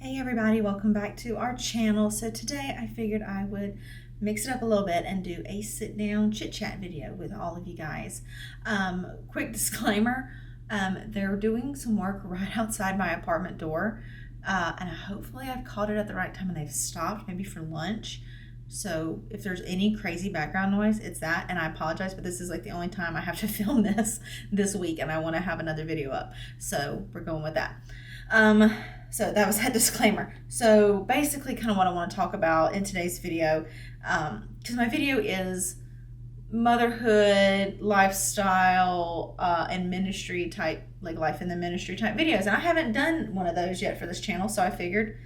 Hey everybody, welcome back to our channel. So today I figured I would mix it up a little bit and do a sit down chit chat video with all of you guys. Quick disclaimer, they're doing some work right outside my apartment door, and hopefully I've caught it at the right time and they've stopped, maybe for lunch. So if there's any crazy background noise, it's that, and I apologize, but this is like the only time I have to film this week, and I want to have another video up, so we're going with that. So that was that disclaimer. So basically kind of what I want to talk about in today's video, because my video is motherhood, lifestyle, and ministry type, like life in the ministry type videos. And I haven't done one of those yet for this channel, so I figured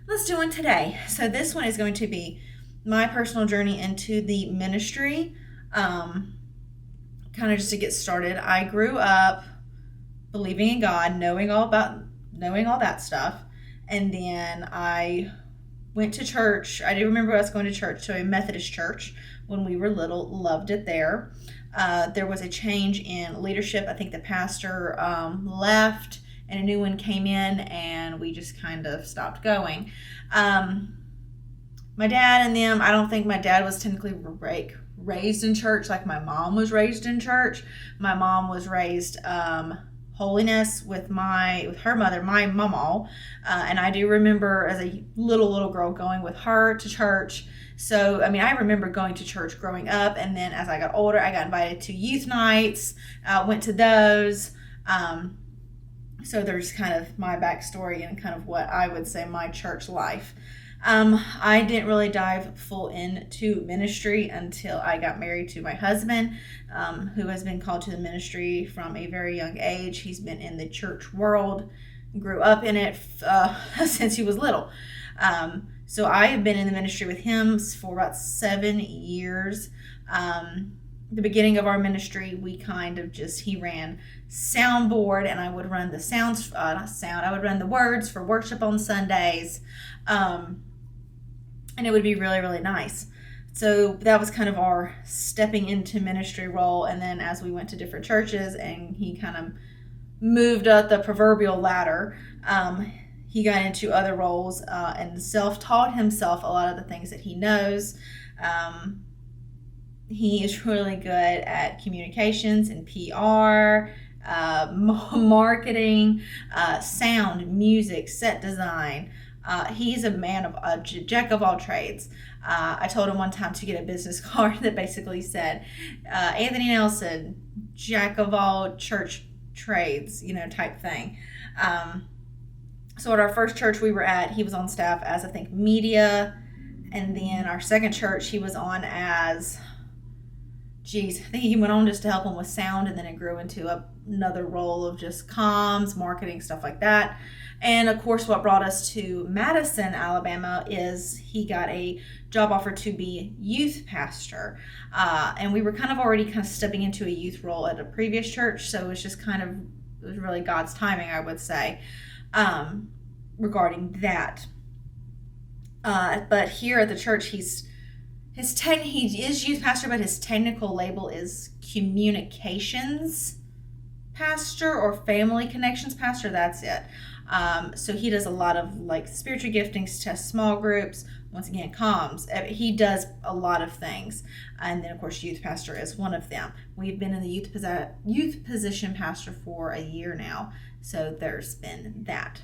let's do one today. So this one is going to be my personal journey into the ministry. Kind of just to get started, I grew up believing in God, knowing all that stuff, and then I went to church. I do remember us going to church, to a Methodist church when we were little. Loved it there. There was a change in leadership. I think the pastor left and a new one came in, and we just kind of stopped going. My dad and them, I don't think my dad was technically raised in church like my mom was raised in church. My mom was raised holiness with her mother, my mama, and I do remember as a little girl going with her to church. So I mean, I remember going to church growing up, and then as I got older, I got invited to youth nights, went to those. So there's kind of my backstory and kind of what I would say my church life. I didn't really dive full into ministry until I got married to my husband, who has been called to the ministry from a very young age. He's been in the church world, grew up in it since he was little. So I have been in the ministry with him for about 7 years. The beginning of our ministry, he ran soundboard, and I would run the I would run the words for worship on Sundays. And it would be really, really nice. So that was kind of our stepping into ministry role. And then as we went to different churches and he kind of moved up the proverbial ladder, he got into other roles and self-taught himself a lot of the things that he knows. He is really good at communications and PR, marketing, sound, music, set design. He's a jack of all trades. I told him one time to get a business card that basically said, Anthony Nelson, jack of all church trades, type thing. So at our first church we were at, he was on staff as, I think, media. And then our second church, he was on as, I think he went on just to help him with sound, and then it grew into another role of just comms, marketing, stuff like that. And of course, what brought us to Madison, Alabama, is he got a job offer to be youth pastor. And we were already stepping into a youth role at a previous church. So it was really God's timing, I would say, regarding that. But here at the church, he is youth pastor, but his technical label is communications pastor or family connections pastor. That's it. So he does a lot of spiritual giftings, test small groups, once again, comms. He does a lot of things. And then of course, youth pastor is one of them. We've been in the youth position pastor for a year now. So there's been that.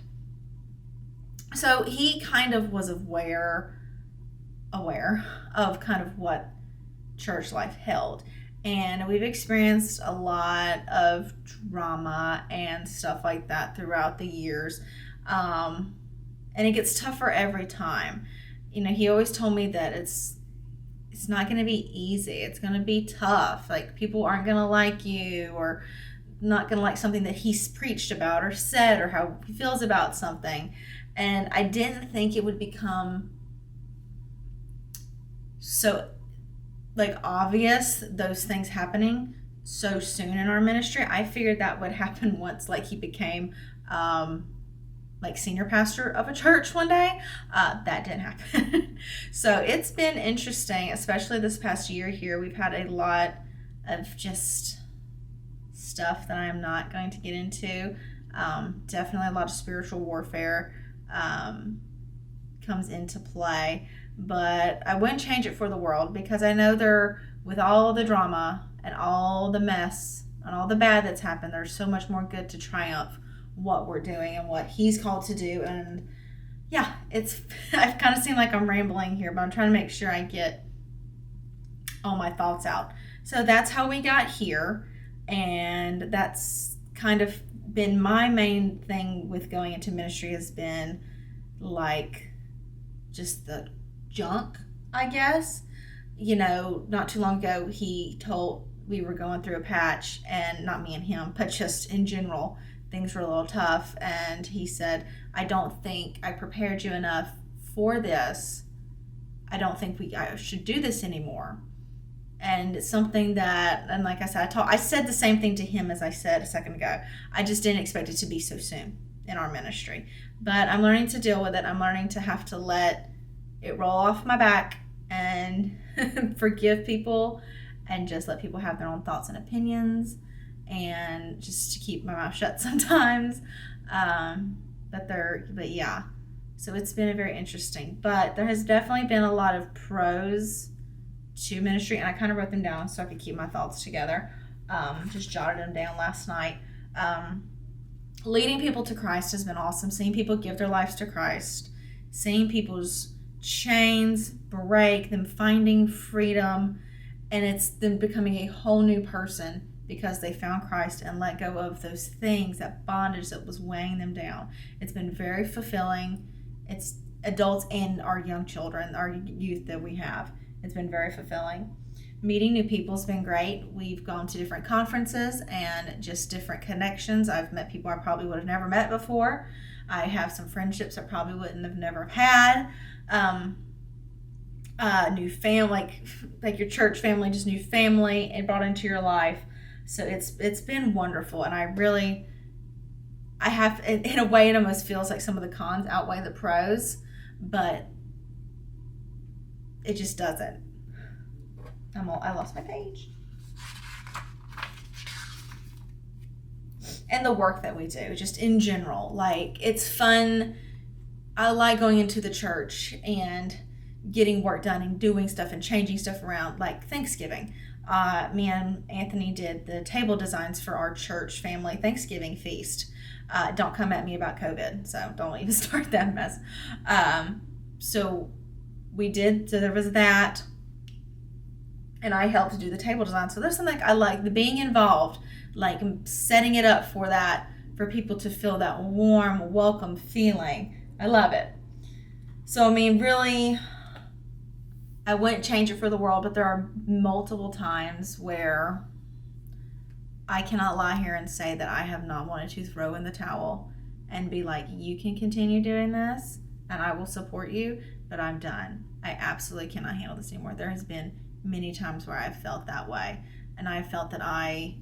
So he kind of was aware of kind of what church life held. And we've experienced a lot of drama and stuff like that throughout the years. And it gets tougher every time. He always told me that it's not going to be easy. It's going to be tough. People aren't going to like you, or not going to like something that he's preached about or said, or how he feels about something. And I didn't think it would become so obvious, those things happening so soon in our ministry. I figured that would happen once he became senior pastor of a church one day. That didn't happen. So it's been interesting, especially this past year here. We've had a lot of just stuff that I'm not going to get into. Definitely a lot of spiritual warfare. comes into play. But I wouldn't change it for the world, because I know with all the drama and all the mess and all the bad that's happened, there's so much more good to triumph what we're doing and what he's called to do. And yeah, I've kind of seemed like I'm rambling here, but I'm trying to make sure I get all my thoughts out. So that's how we got here, and that's kind of been my main thing with going into ministry, has been like just the junk, I guess. Not too long ago, we were going through a patch, and not me and him, but just in general, things were a little tough. And he said, I don't think I prepared you enough for this. I don't think I should do this anymore. And it's something that, and like I said, I said the same thing to him as I said a second ago. I just didn't expect it to be so soon in our ministry. But I'm learning to deal with it. I'm learning to have to let it roll off my back and forgive people, and just let people have their own thoughts and opinions, and just to keep my mouth shut sometimes. But yeah, so it's been very interesting. But there has definitely been a lot of pros to ministry, and I kind of wrote them down so I could keep my thoughts together. Just jotted them down last night. Leading people to Christ has been awesome. Seeing people give their lives to Christ, seeing people's chains break, them finding freedom, and it's them becoming a whole new person because they found Christ and let go of those things, that bondage that was weighing them down. It's been very fulfilling. It's adults and our young children, our youth that we have. It's been very fulfilling. Meeting new people has been great. We've gone to different conferences and just different connections. I've met people I probably would have never met before. I have some friendships I probably wouldn't have never had. New family, like your church family, just new family and brought into your life. So it's been wonderful. And I have, in a way, it almost feels like some of the cons outweigh the pros, but it just doesn't. I lost my page. And the work that we do, just in general, like, it's fun. I like going into the church and getting work done and doing stuff and changing stuff around, like Thanksgiving. Me and Anthony did the table designs for our church family Thanksgiving feast. Don't come at me about COVID, so don't even start that mess. So there was that, and I helped do the table design. So there's something I like, the being involved, like setting it up for that, for people to feel that warm, welcome feeling. I love it. So, I mean, really, I wouldn't change it for the world, but there are multiple times where I cannot lie here and say that I have not wanted to throw in the towel and be like, you can continue doing this and I will support you, but I'm done. I absolutely cannot handle this anymore. There has been many times where I've felt that way, and I felt that I've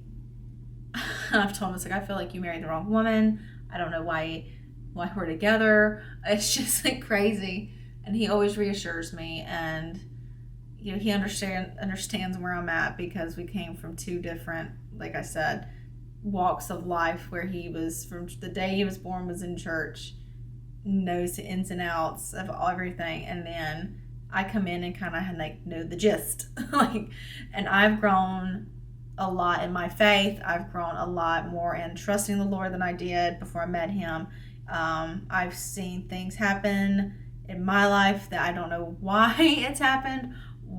told him, it's like, I feel like you married the wrong woman. I don't know why we're together. It's just like crazy. And he always reassures me, and he understands where I'm at, because we came from two different, like I said, walks of life, where he was, from the day he was born, was in church, knows the ins and outs of everything, and then I come in and kind of like know the gist. And I've grown a lot in my faith. I've grown a lot more in trusting the Lord than I did before I met him. I've seen things happen in my life that I don't know why it's happened.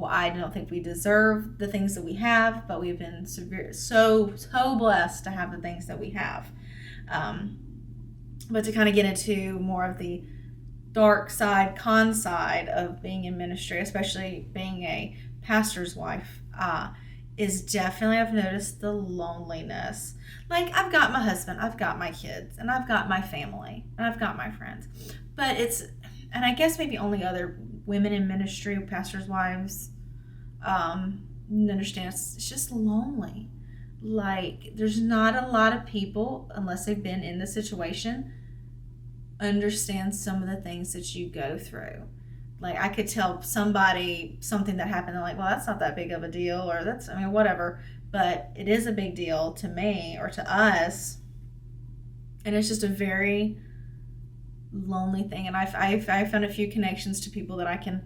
I don't think we deserve the things that we have, but we've been so blessed to have the things that we have. But to kind of get into more of the dark side, con side of being in ministry, especially being a pastor's wife, is definitely, I've noticed the loneliness. Like, I've got my husband, I've got my kids, and I've got my family, and I've got my friends. But and I guess maybe only other women in ministry, pastors' wives, understand it's just lonely. Like, there's not a lot of people, unless they've been in the situation, understand some of the things that you go through. Like, I could tell somebody something that happened, and like, well, that's not that big of a deal, or whatever. But it is a big deal to me, or to us. And it's just a very lonely thing. And I've found a few connections to people that I can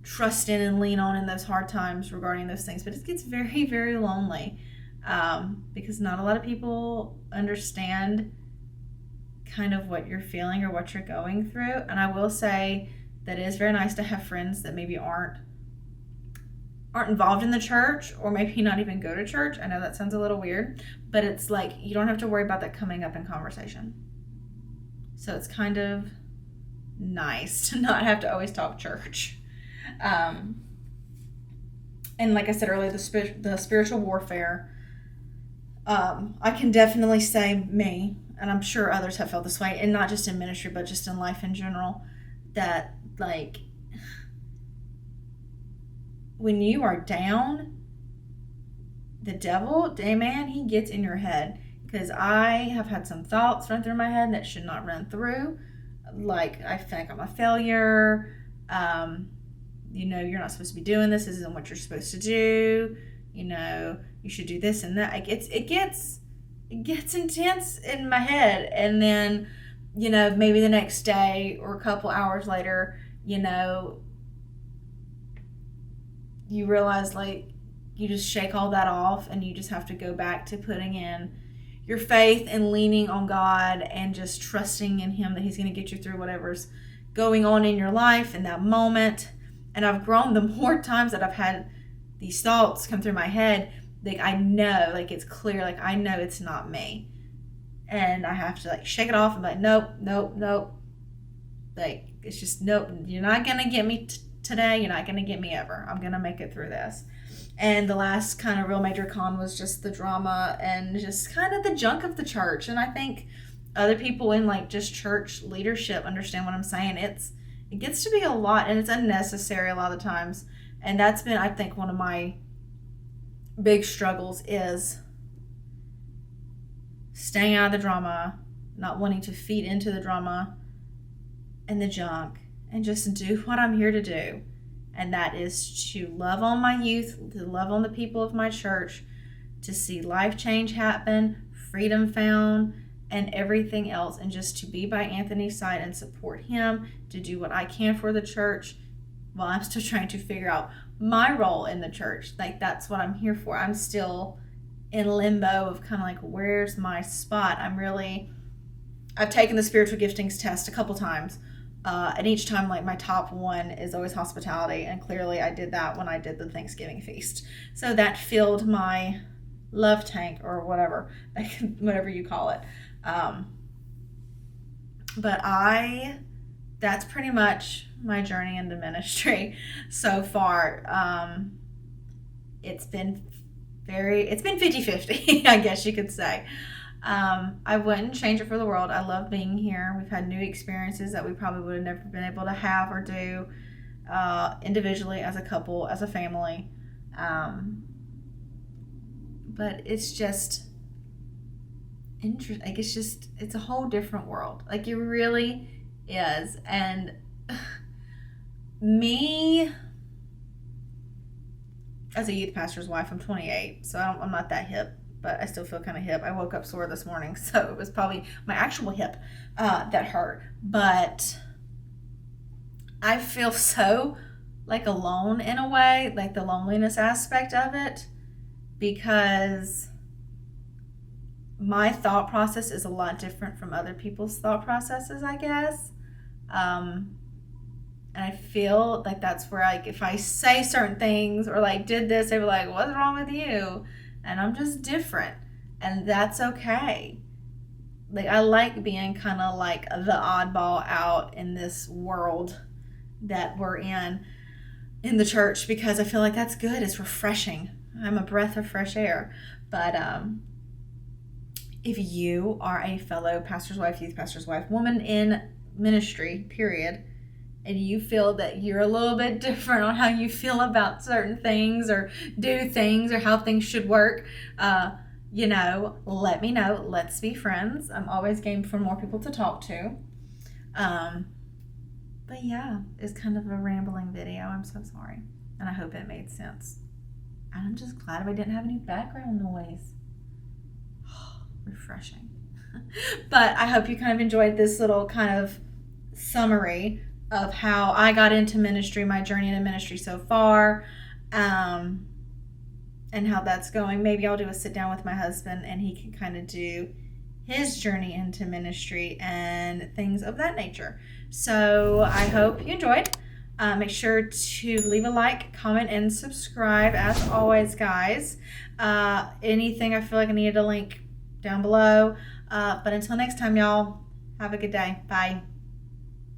trust in and lean on in those hard times regarding those things. But it gets very, very lonely because not a lot of people understand kind of what you're feeling or what you're going through. And I will say that it is very nice to have friends that maybe aren't involved in the church, or maybe not even go to church. I know that sounds a little weird, but it's like you don't have to worry about that coming up in conversation. So it's kind of nice to not have to always talk church. And like I said earlier, the spiritual warfare, I can definitely say me, and I'm sure others have felt this way, and not just in ministry, but just in life in general, that like when you are down, the devil, man, he gets in your head. Because I have had some thoughts run through my head that should not run through. Like, I think I'm a failure. You're not supposed to be doing this. This isn't what you're supposed to do. You should do this and that. It gets intense in my head. And then, maybe the next day or a couple hours later, you realize, like, you just shake all that off and you just have to go back to putting in your faith and leaning on God and just trusting in Him that He's going to get you through whatever's going on in your life in that moment. And I've grown the more times that I've had these thoughts come through my head. Like, I know, like, it's clear, like, I know it's not me. And I have to, like, shake it off and be like, nope. Like, it's just, nope, you're not going to get me today. You're not going to get me ever. I'm going to make it through this. And the last kind of real major con was just the drama and just kind of the junk of the church. And I think other people in, like, just church leadership understand what I'm saying. It gets to be a lot, and it's unnecessary a lot of the times. And that's been, I think, one of my big struggles is staying out of the drama, not wanting to feed into the drama and the junk, and just do what I'm here to do. And that is to love on my youth, to love on the people of my church, to see life change happen, freedom found, and everything else. And just to be by Anthony's side and support him, to do what I can for the church while I'm still trying to figure out my role in the church. Like, that's what I'm here for. I'm still in limbo of kind of like, where's my spot? I've taken the spiritual giftings test a couple times. And each time, like, my top one is always hospitality. And clearly I did that when I did the Thanksgiving feast. So that filled my love tank, or whatever you call it. But that's pretty much my journey into ministry so far. It's been 50-50, I guess you could say. I wouldn't change it for the world. I love being here. We've had new experiences that we probably would have never been able to have or do individually, as a couple, as a family. But it's just interesting. Like, it's a whole different world. Like, it really is. And me, as a youth pastor's wife, I'm 28, so I'm not that hip. But I still feel kind of hip. I woke up sore this morning, so it was probably my actual hip that hurt. But I feel so, like, alone in a way, like the loneliness aspect of it, because my thought process is a lot different from other people's thought processes, I guess. And I feel like that's where, like, if I say certain things or, like, did this, they were like, what's wrong with you? And I'm just different, and that's okay. Like, I like being kind of like the oddball out in this world that we're in the church, because I feel like that's good. It's refreshing. I'm a breath of fresh air. But if you are a fellow pastor's wife, youth pastor's wife, woman in ministry, period, and you feel that you're a little bit different on how you feel about certain things or do things or how things should work, let me know. Let's be friends. I'm always game for more people to talk to. But yeah, it's kind of a rambling video. I'm so sorry. And I hope it made sense. And I'm just glad I didn't have any background noise. Refreshing. But I hope you kind of enjoyed this little kind of summary of how I got into ministry, my journey into ministry so far, and how that's going. Maybe I'll do a sit down with my husband and he can kind of do his journey into ministry and things of that nature. So I hope you enjoyed. Make sure to leave a like, comment, and subscribe. As always, guys, anything I feel like I needed a link down below. But until next time, y'all, have a good day. Bye.